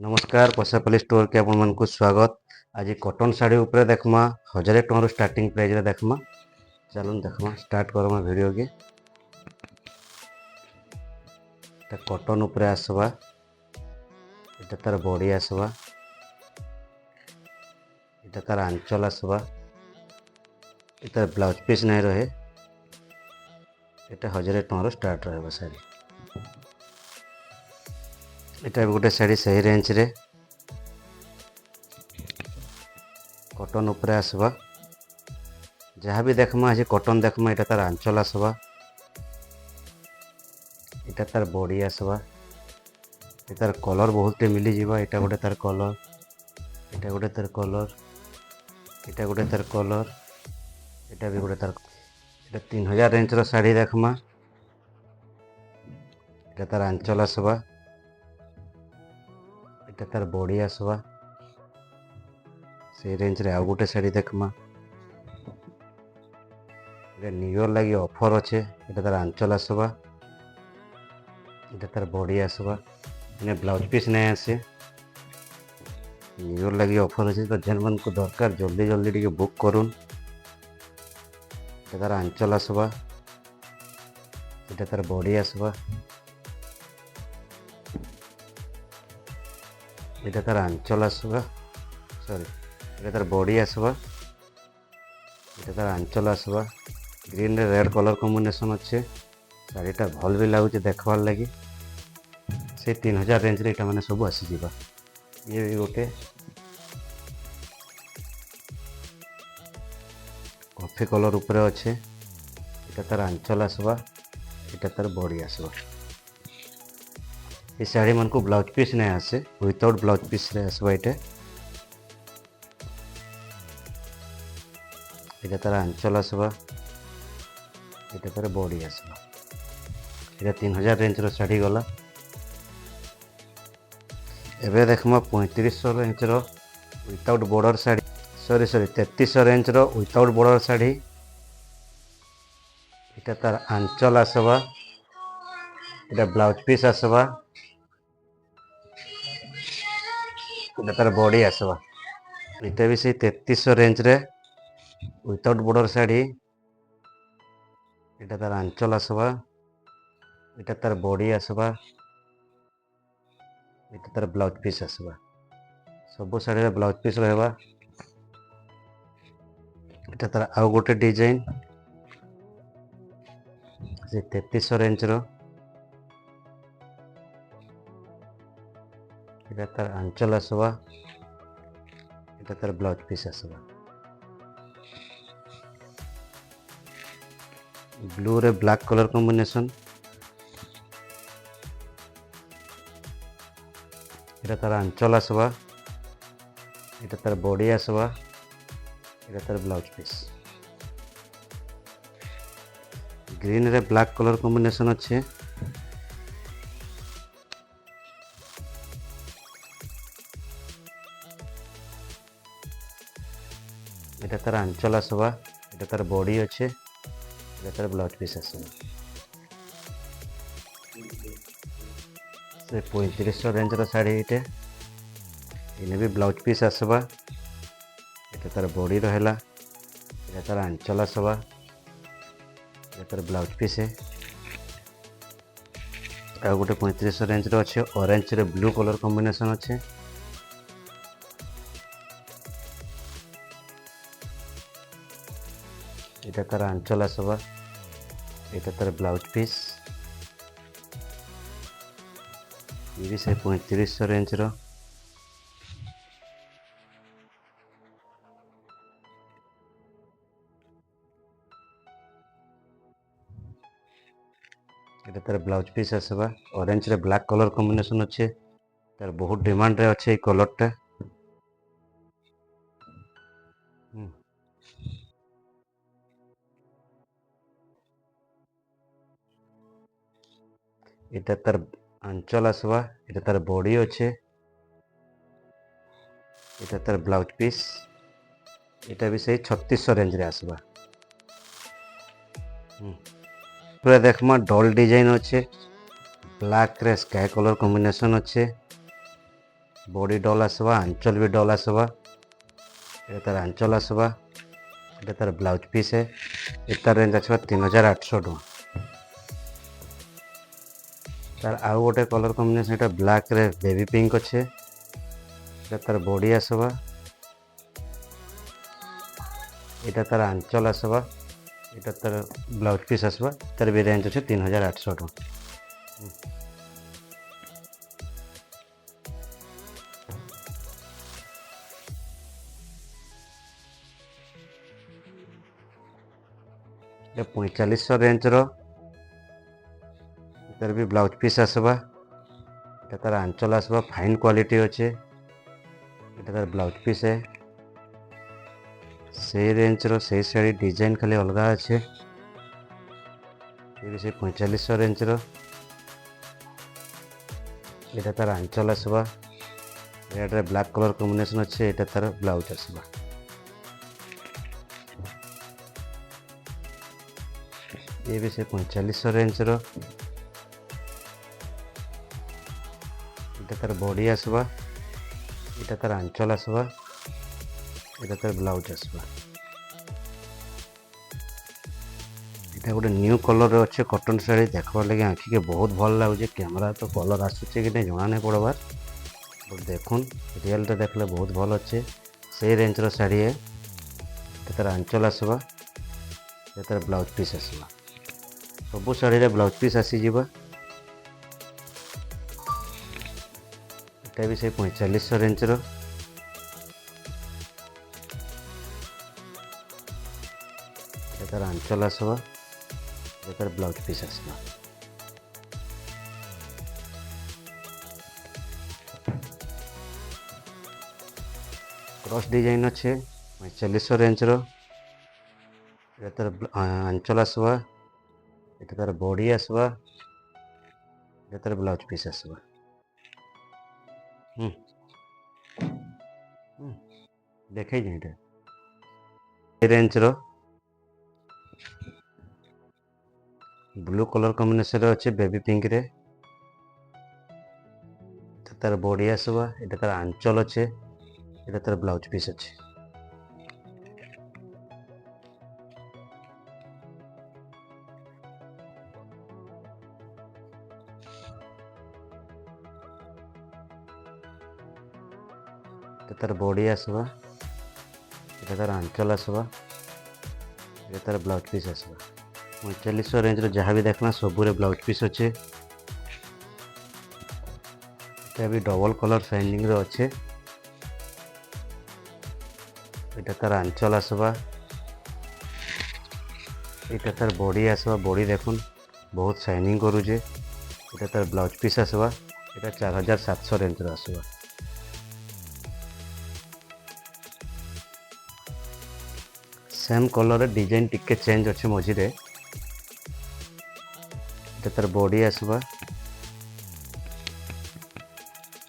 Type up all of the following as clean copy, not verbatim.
नमस्कार पशापाली स्टोर के आपण मानक स्वागत। आज कॉटन साड़ी उपरे देखमा 1000 टଙ୍କା स्टार्टिंग प्राइस रे देखमा। चलन देखमा स्टार्ट करमा वीडियो के। एटा कॉटन उपरे आसबा, एटा तार बॉडी आसबा, एटा तार आंचल आसबा, एटा ब्लाउज पीस नहीं रहे। एटा 1000 टଙ୍କା स्टार्ट रहबा साड़ी। एटा भी गोटे साड़ी सही रेंज रे कॉटन उपरे आसबा। जहाँ भी देखमा आज कॉटन देखमा, एटा तार आंचल आसबा, एटा तार बॉडी आसबा, तार कलर बहुत मिली जीवा। एटा गोटे तार कलर, एटा गोटे तार कलर, एटा गोटे तार कलर, एटा भी गोटे तार। एटा 3000 रेंज रो साड़ी देखमा। एटा तार आंचल आसबा, एटा तार बॉडी आसबा। से रेंज रे आ गोटे साड़ी देखमा। एटा न्यू ईयर लागि ऑफर अच्छे। एटा तार आंचल आसबा, एटा तार बॉडी आसबा। एने ब्लाउज पीस नहीं आसे। न्यू ईयर लागि ऑफर अच्छे तो जेन मन को दरकार जल्दी जल्दी टिके बुक करूँ। एटा तार आंचल आसबा, एटा तार बॉडी आसबा, एटा तार आंचल आसबा, सॉरी एटा तार बॉडी आसबा, एटा तार आंचल आसबा। ग्रीन रे रेड कलर कॉम्बिनेशन अच्छे। साड़ीटा भल भी लगुच देखबार लगी। से 3000 रेंज रे मैंने सब आसीजा। ये भी गोटे कॉफी कलर उपरे अच्छे। एटा तार आंचल आसबा, एटा तार बॉडी आसबा। ये साड़ी मन को ब्लाउज पीस नहीं आसे, विदाउट ब्लाउज पीस रे आसबा। एटा तार आंचल आसबा, एटा तार बॉडी आसबा। एटा 3000 रेंज रो साड़ी गला। एबे देखमा 3500 रेंज रो without border sari, sorry 3300 range रो विदाउट बॉर्डर साड़ी। एटा तार आंचल आसबा, एटा ब्लाउज पीस आसबा, एटा तार बॉडी आसबा। एटा भी से 3300 रेंज रे विदाउट बॉर्डर साड़ी। एटा तार आंचल आसबा, एटा तार बॉडी आसबा, एटा तार ब्लाउज पीस आसबा। सब साड़ी रे ब्लाउज पीस रहबा। एटा तार आउ गोटे डिजाइन से 3300 रेंज रो। एटा तार आंचल आसबा, एटा तार ब्लाउज पीस आसबा। ब्लू रे ब्लैक कलर कॉम्बिनेशन। एटा तार आंचल आसबा, एटा तार बॉडी आसबा, एटा तार ब्लाउज पीस। ग्रीन रे ब्लैक कलर कॉम्बिनेशन अच्छे। एटा तार आंचल आसबा, एटा तार बॉडी अच्छे, एटा तार ब्लाउज पीस आसबा। से 3500 रेंज रो साड़ी एटे। इने भी ब्लाउज पीस आसबा। एटा तार बॉडी रहला, एटा तार आंचल आसबा, एटा तार ब्लाउज पीस है। आ गोटे 3500 रेंज रो अच्छे। ऑरेंज रे ब्लू कलर कॉम्बिनेशन अच्छे। एटा तार आंचल आसबा, एटा तार ब्लाउज पीस। ये भी से 3500 रेंज रो। एटा तार ब्लाउज पीस आसबा। ऑरेंज रे ब्लैक कलर कॉम्बिनेशन अच्छे। तार बहुत डिमांड रे अच्छे कलर टा। एटा तार आंचल आसबा, एटा तार बॉडी अच्छे, एटा तार ब्लाउज पीस। एटा भी सही 3600 रेंज रे आसबा। पूरा देखमा डॉल डिजाइन अच्छे। ब्लैक रे स्काई कलर कॉम्बिनेशन अच्छे। बॉडी डल आसवा आंचल भी डल आसवा ये तार आंचल आसवा ये तार ब्लाउज पीस है ये तार रेंज आसवा 3800 टଙ୍କା तार आउ गोटे कलर कॉम्बिनेशन ये ब्लैक रे बेबी पिंक अच्छे ये तार बॉडी आसवा ये तार आंचल आसवा ये तार ब्लाउज पीस आसवा तार भी रेंज अच्छे 3800 टଙ୍କା ये 4500 रेंज रो तार भी ब्लाउज पीस आसवा ये तार आंचल आसवा फाइन क्वालिटी अच्छे ये तार ब्लाउज पीस है से रेंज रो से शाड़ी डिजाइन खाली अलग अच्छे ये भी से 4500 रेंज रो ये तार आंचल आसवा रेड रे ब्लैक कलर कॉम्बिनेशन अच्छे ये तार ब्लाउज आसवा ये भी से 4500 रेंज रो ये तार बॉडी आसवा ये तार आंचल आसवा ये तार ब्लाउज आसवा ये गोटे न्यू कलर अच्छे कॉटन शाड़ी देखबार लगे आँखि के बहुत भल लगे कैमरा तो कलर आसूचे कि नहीं जना नहीं पड़बार बट देखुन रियल रे देखले बहुत भल अच्छे से रेंज रो शाड़ी है ये तार आंचल आसवा ये तार ब्लाउज पीस आसवा सबू शाड़ी रे ब्लाउज पीस आसीजा भी से 4500 रेंज रो तार आंचल आसवा तार ब्लाउज पीस आसवा क्रॉस डिजाइन अच्छे 4500 रेंज रो तार आंचल आसवा तार बॉडी आसवा तार ब्लाउज पीस आसवा देखे रेंज रो ब्लू कलर कॉम्बिनेशन अच्छे बेबी पिंक रे तार बॉडी आसवा ये तार आंचल अच्छे ये तार ब्लाउज पीस अच्छे तार बॉडी आसवा ये तार आंचल आसवा ये तार ब्लाउज पीस आसवा 4500 रेंज रो जहाँ भी देखना सबूरे ब्लाउज पीस अच्छे भी डबल कलर शाइनिंग रो अच्छे ये तार आंचल आसवा ये तार बॉडी आसवा बॉडी देखुन बहुत शाइनिंग करुचे ये तार ब्लाउज पीस आसवा ये 4700 रेंज रो आसवा सेम कलर डिजाइन टिके चेंज अच्छे मझे तार बॉडी आसवा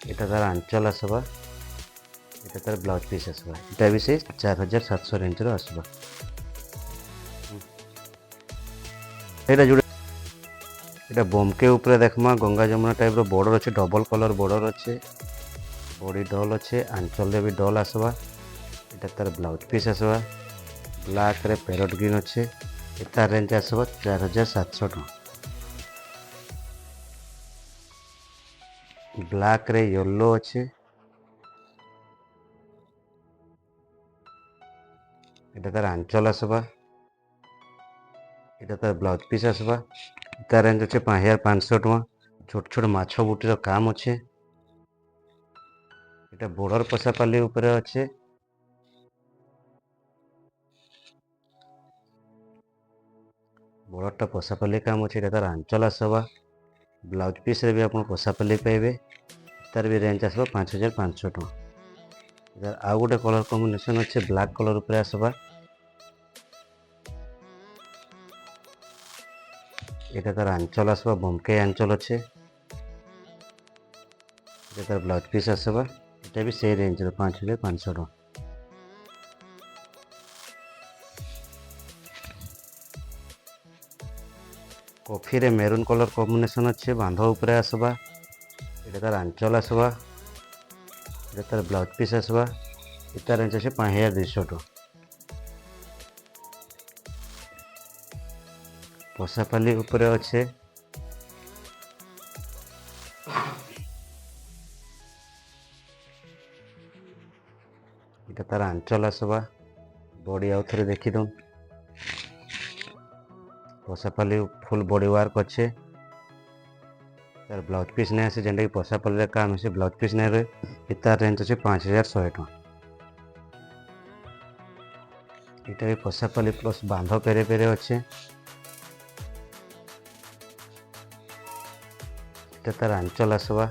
ये तार आंचल आसवा ये तार ब्लाउज पीस आसवा ये भी से 4700 रेंज रो आसवा एटा जोड़े एटा बोमके ऊपर देखमा गंगा जमुना टाइप रो बॉर्डर अच्छे डबल कलर बॉर्डर अच्छे बॉडी डल अच्छे आंचल भी डल आसवा ये तार ब्लाउज पीस आसवा ब्लैक रे पैरोट ग्रीन अच्छे तार रेंज आसवा 4700 टଙ୍କା ब्लैक रे येलो अच्छे ये तार आंचल आसवा ये तार ब्लाउज पीस आसवा तार रेंज अच्छे 5500 टଙ୍କା छोट छोट माछ बुटीर काम अच्छे ये बॉर्डर पशापाली ऊपर अच्छे बॉर्डर पशापाली काम अच्छे तार आंचल आसवा ब्लाउज पीस रे भी आप पशापाली पाइबे तार भी रेंज आसवा 5500 टଙ୍କା आउ गोटे कलर कॉम्बिनेशन अच्छे ब्लैक कलर ऊपर आसवा ये तार आंचल आसवा बमके आंचल अच्छे ये तार ब्लाउज पीस आसवा ये भी से रेंज 5500 टଙ୍କା कॉफी रे मेरून कलर कॉम्बिनेशन अच्छे बांध ऊपर आसवा ये तार आंचल आसवा এটা তার ব্লাউজ পিস আসবা এটার রেঞ্জ আছে 5200 টଙ୍କା। পশাপালি উপরে আছে এটা তার আঞ্চল আসবা বডি আউ থরে দেখি দઉં। পশাপালি ফুল বডি ওয়ার্ক আছে তার ব্লাউজ পিস নাই আছে যেটা কি পশାପାଲିରେ କାମ আছে ବ୍ଲାଉଜ ପିସ୍ নাই ରହେ ଏତାର ରେଞ୍ଜ ଅଛି 5100 ଟଙ୍କା। এটা ବି ପଶାପାଲି ପ୍ଲସ୍ ବାନ୍ଧ ପେରେ ପେରେ ଅଛି এটা ତାର ଆଞ୍ଚଲ ଆସିବା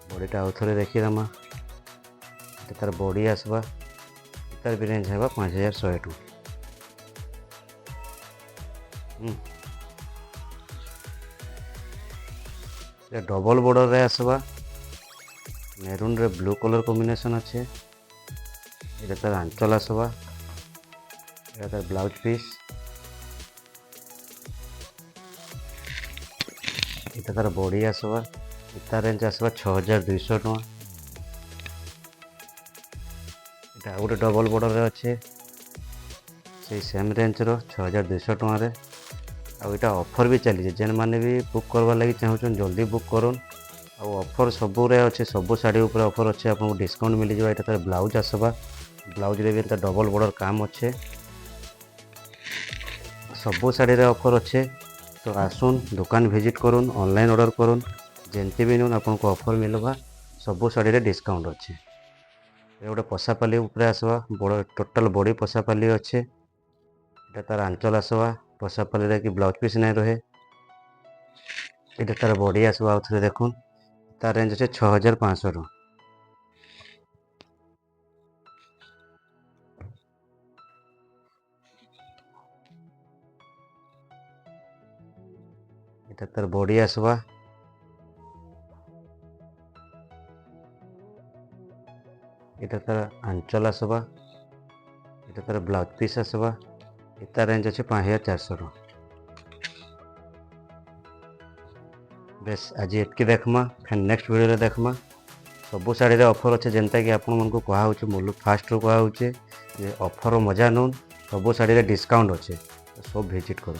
ବଡ଼ିଟା ଆଉ ଥରେ ଦେଖିଦେମା এটা ତାର ବଡ଼ି ଆସିବା ଏତାର ବି ରେଞ୍ଜ ହେବା 5100 ଟଙ୍କା। এটা ডবল বর্ডরে আসবা মেরুন রে ব্লু কলর কম্বিনেশন আছে এটা তার আঞ্চল আসবা এটা তার ব্লাউজ পিস এটা তার বডি আসবা এটার রেঞ্জ আসবা 6200 ଟଙ୍କା। এটা গোটে ডবল বর্ডরে আছে সেই সেম রেঞ্জর 6200 ଟଙ୍କାରେ। ଆଉ ଏଇଟା ଅଫର୍ ବି ଚାଲିଛି ଯେନ୍ ମାନେ ବି ବୁକ୍ କରବାର୍ ଲାଗି ଚାହୁଁଛନ୍ ଜଲ୍ଦି ବୁକ୍ କରୁନ୍। ଆଉ ଅଫର୍ ସବୁରେ ଅଛି ସବୁ ଶାଢ଼ୀ ଉପରେ ଅଫର୍ ଅଛି ଆପଣଙ୍କୁ ଡିସ୍କାଉଣ୍ଟ ମିଳିଯିବ। ଏଇଟା ତାର ବ୍ଲାଉଜ୍ ଆସିବା ବ୍ଲାଉଜ୍ରେ ବି ତାର ଡବଲ୍ ବର୍ଡ଼ର କାମ ଅଛି ସବୁ ଶାଢ଼ୀରେ ଅଫର୍ ଅଛି। ତ ଆସୁନ୍ ଦୋକାନ ଭିଜିଟ୍ କରୁନ୍ ଅନଲାଇନ୍ ଅର୍ଡ଼ର କରୁନ୍ ଯେମିତି ବି ନୁନ୍ ଆପଣଙ୍କୁ ଅଫର୍ ମିଳିବା ସବୁ ଶାଢ଼ୀରେ ଡିସ୍କାଉଣ୍ଟ ଅଛି। ଏ ଗୋଟେ ପଶାପାଲି ଉପରେ ଆସିବା ବଡ଼ ଟୋଟାଲ୍ ବଡ଼ି ପଶାପାଲି ଅଛି এটা তার আঞ্চল আসবা পশাপালিরে কি ব্লাউজ পিস নাই রহে এটা তার বডি আসবা আউ থরে দেখুন তার রেঞ্জ আছে 6500 ଟଙ୍କା। এটা তার বডি আসবা এটা তার আঞ্চল আসবা এটা তার ব্লাউজ পিস আসবা এটার রেঞ্জ আছে 5400 ଟଙ୍କା। বেশ আজ এতকি দেখমা ফের নেক্সট ভিডিওরে দেখমা ସବୁ ଶାଢ଼ୀରେ ଅଫର୍ ଅଛି ଯେନ୍ତାକି ଆପଣମାନଙ୍କୁ କୁହାହେଉଛି ମୁଲୁ ଫାଷ୍ଟରୁ କୁହାହେଉଛି ଯେ ଅଫର୍ ମଜା ନଉନ୍ ସବୁ ଶାଢ଼ୀରେ ଡିସ୍କାଉଣ୍ଟ ଅଛି ସବୁ ଭିଜିଟ୍ କର।